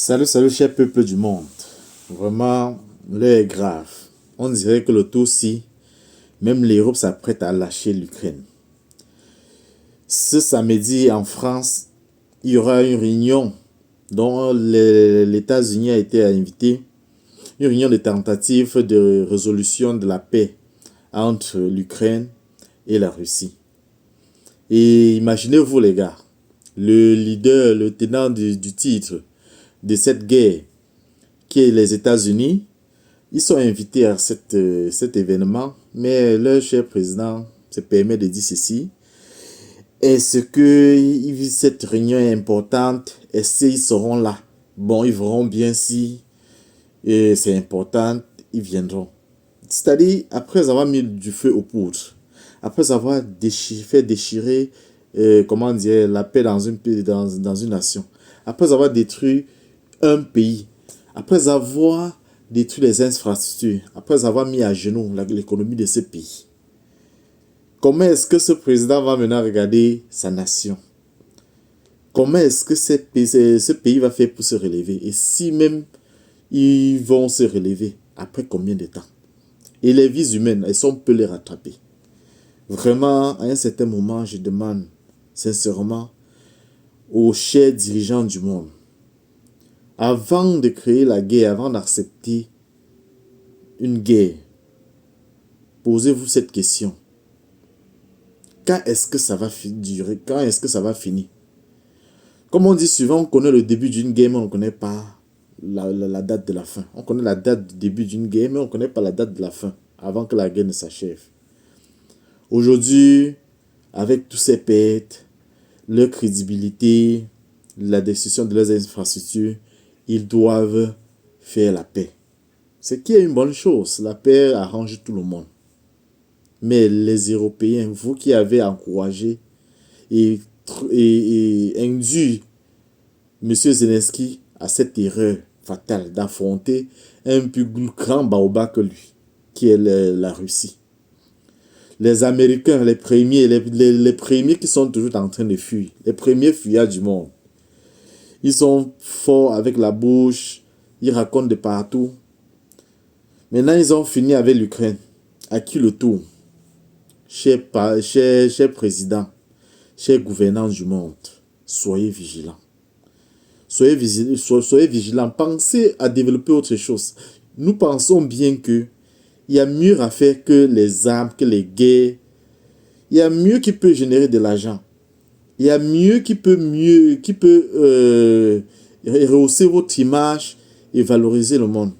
Salut, salut, cher peuple du monde. Vraiment, l'heure est grave. On dirait que le tout-ci, même l'Europe s'apprête à lâcher l'Ukraine. Ce samedi, en France, il y aura une réunion dont les États-Unis a été invité. Une réunion de tentative de résolution de la paix entre l'Ukraine et la Russie. Et imaginez-vous, les gars, le leader, le tenant du titre de cette guerre, qui est les États-Unis, ils sont invités à cet événement, mais leur cher président se permet de dire ceci. Est-ce que cette réunion est importante? Est-ce qu'ils seront là? Bon, ils verront bien si c'est important, ils viendront. C'est-à-dire, après avoir mis du feu aux poudres, après avoir fait déchirer comment dire, la paix dans une nation, après avoir détruit un pays, après avoir détruit les infrastructures, après avoir mis à genoux l'économie de ce pays, comment est-ce que ce président va maintenant regarder sa nation? Comment est-ce que ce pays va faire pour se relever? Et si même ils vont se relever, après combien de temps? Et les vies humaines, est-ce qu'on peut les rattraper? Vraiment, à un certain moment, je demande sincèrement aux chers dirigeants du monde, avant de créer la guerre, avant d'accepter une guerre, posez-vous cette question. Quand est-ce que ça va durer? Quand est-ce que ça va finir? Comme on dit souvent, on connaît le début d'une guerre, mais on ne connaît pas la date de la fin. On connaît la date du début d'une guerre, mais on ne connaît pas la date de la fin, avant que la guerre ne s'achève. Aujourd'hui, avec tous ces pertes, leur crédibilité, la destruction de leurs infrastructures, ils doivent faire la paix. Ce qui est une bonne chose. La paix arrange tout le monde. Mais les Européens, vous qui avez encouragé et induit M. Zelensky à cette erreur fatale d'affronter un plus grand baobab que lui, qui est la Russie. Les Américains, les premiers qui sont toujours en train de fuir, les premiers fuyards du monde. Ils sont forts avec la bouche, ils racontent de partout. Maintenant, ils ont fini avec l'Ukraine. À qui le tour? Cher président, chers gouvernants du monde, soyez vigilants. Soyez vigilants. Pensez à développer autre chose. Nous pensons bien que il y a mieux à faire que les armes, que les guerres. Il y a mieux qui peut générer de l'argent. Il y a mieux qui peut rehausser votre image et valoriser le monde.